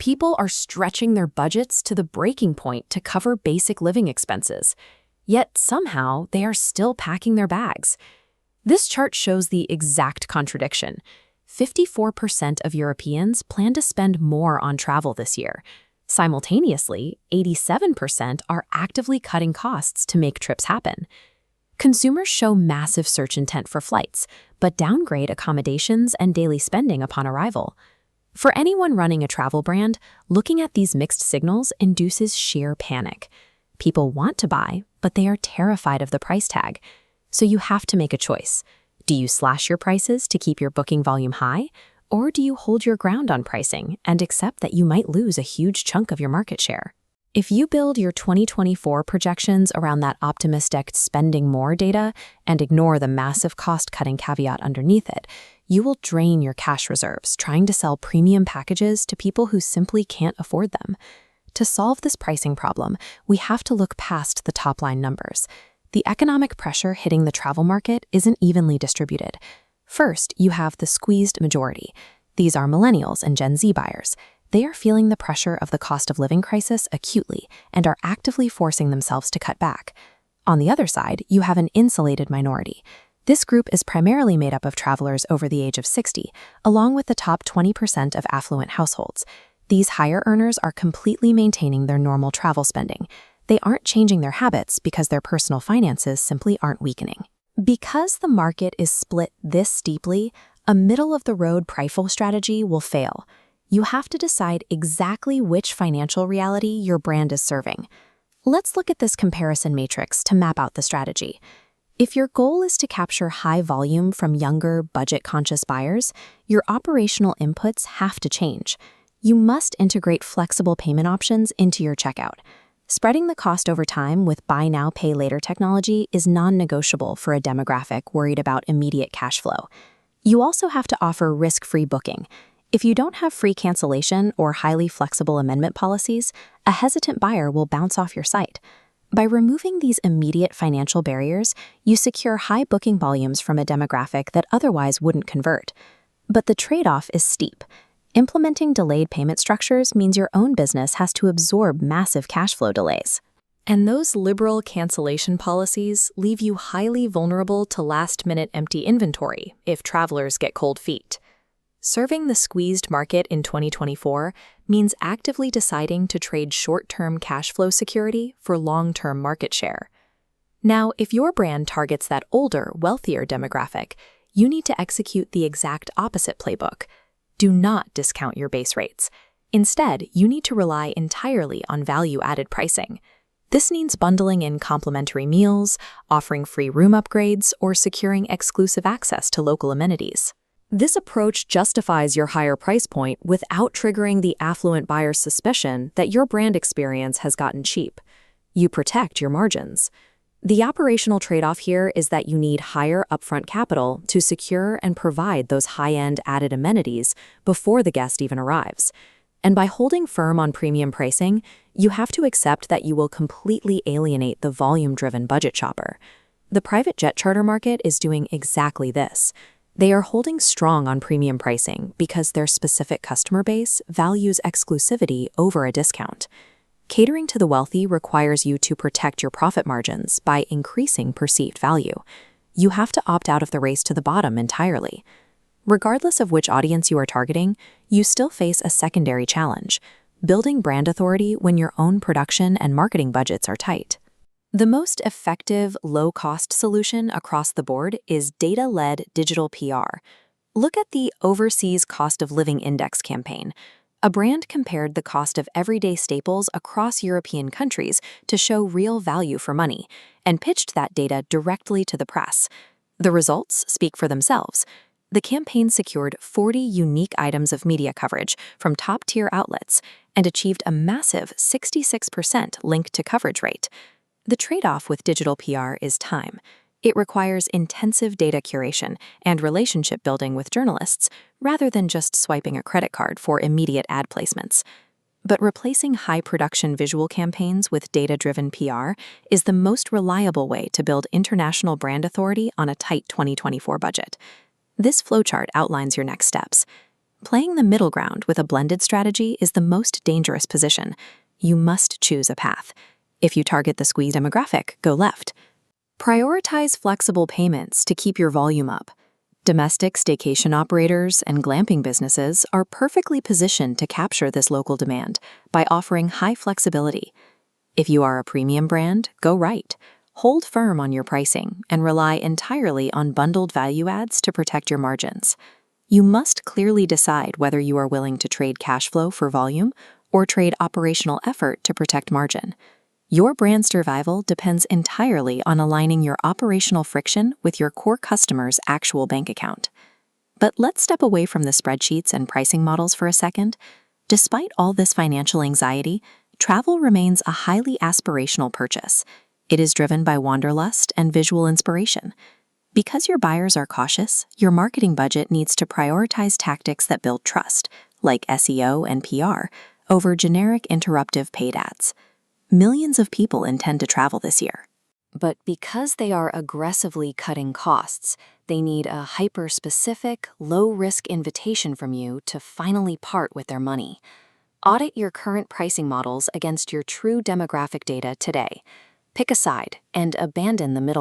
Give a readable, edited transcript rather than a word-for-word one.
People are stretching their budgets to the breaking point to cover basic living expenses. Yet somehow they are still packing their bags. This chart shows the exact contradiction. 54% of Europeans plan to spend more on travel this year. Simultaneously, 87% are actively cutting costs to make trips happen. Consumers show massive search intent for flights, but downgrade accommodations and daily spending upon arrival. For anyone running a travel brand, looking at these mixed signals induces sheer panic. People want to buy, but they are terrified of the price tag. So you have to make a choice. Do you slash your prices to keep your booking volume high? Or do you hold your ground on pricing and accept that you might lose a huge chunk of your market share? If you build your 2024 projections around that optimistic spending more data and ignore the massive cost-cutting caveat underneath it, you will drain your cash reserves trying to sell premium packages to people who simply can't afford them. To solve this pricing problem, we have to look past the top-line numbers. The economic pressure hitting the travel market isn't evenly distributed. First, you have the squeezed majority. These are millennials and Gen Z buyers. They are feeling the pressure of the cost of living crisis acutely and are actively forcing themselves to cut back. On the other side, you have an insulated minority. This group is primarily made up of travelers over the age of 60, along with the top 20% of affluent households. These higher earners are completely maintaining their normal travel spending. They aren't changing their habits because their personal finances simply aren't weakening. Because the market is split this deeply, a middle-of-the-road priceful strategy will fail. You have to decide exactly which financial reality your brand is serving. Let's look at this comparison matrix to map out the strategy. If your goal is to capture high volume from younger, budget-conscious buyers, your operational inputs have to change. You must integrate flexible payment options into your checkout. Spreading the cost over time with buy now, pay later technology is non-negotiable for a demographic worried about immediate cash flow. You also have to offer risk-free booking. If you don't have free cancellation or highly flexible amendment policies, a hesitant buyer will bounce off your site. By removing these immediate financial barriers, you secure high booking volumes from a demographic that otherwise wouldn't convert. But the trade-off is steep. Implementing delayed payment structures means your own business has to absorb massive cash flow delays. And those liberal cancellation policies leave you highly vulnerable to last-minute empty inventory if travelers get cold feet. Serving the squeezed market in 2024 means actively deciding to trade short-term cash flow security for long-term market share. Now, if your brand targets that older, wealthier demographic, you need to execute the exact opposite playbook. Do not discount your base rates. Instead, you need to rely entirely on value-added pricing. This means bundling in complimentary meals, offering free room upgrades, or securing exclusive access to local amenities. This approach justifies your higher price point without triggering the affluent buyer's suspicion that your brand experience has gotten cheap. You protect your margins. The operational trade-off here is that you need higher upfront capital to secure and provide those high-end added amenities before the guest even arrives. And by holding firm on premium pricing, you have to accept that you will completely alienate the volume-driven budget shopper. The private jet charter market is doing exactly this. They are holding strong on premium pricing because their specific customer base values exclusivity over a discount. Catering to the wealthy requires you to protect your profit margins by increasing perceived value. You have to opt out of the race to the bottom entirely. Regardless of which audience you are targeting, you still face a secondary challenge: building brand authority when your own production and marketing budgets are tight. The most effective, low-cost solution across the board is data-led digital PR. Look at the Overseas Cost of Living Index campaign. A brand compared the cost of everyday staples across European countries to show real value for money and pitched that data directly to the press. The results speak for themselves. The campaign secured 40 unique items of media coverage from top-tier outlets and achieved a massive 66% link-to-coverage rate. The trade-off with digital PR is time. It requires intensive data curation and relationship building with journalists, rather than just swiping a credit card for immediate ad placements. But replacing high-production visual campaigns with data-driven PR is the most reliable way to build international brand authority on a tight 2024 budget. This flowchart outlines your next steps. Playing the middle ground with a blended strategy is the most dangerous position. You must choose a path. If you target the squeeze demographic, go left. Prioritize flexible payments to keep your volume up. Domestic staycation operators and glamping businesses are perfectly positioned to capture this local demand by offering high flexibility. If you are a premium brand, go right. Hold firm on your pricing and rely entirely on bundled value adds to protect your margins. You must clearly decide whether you are willing to trade cash flow for volume or trade operational effort to protect margin. Your brand survival depends entirely on aligning your operational friction with your core customer's actual bank account. But let's step away from the spreadsheets and pricing models for a second. Despite all this financial anxiety, travel remains a highly aspirational purchase. It is driven by wanderlust and visual inspiration. Because your buyers are cautious, your marketing budget needs to prioritize tactics that build trust, like SEO and PR, over generic interruptive paid ads. Millions of people intend to travel this year. But because they are aggressively cutting costs, they need a hyper-specific, low-risk invitation from you to finally part with their money. Audit your current pricing models against your true demographic data today. Pick a side and abandon the middle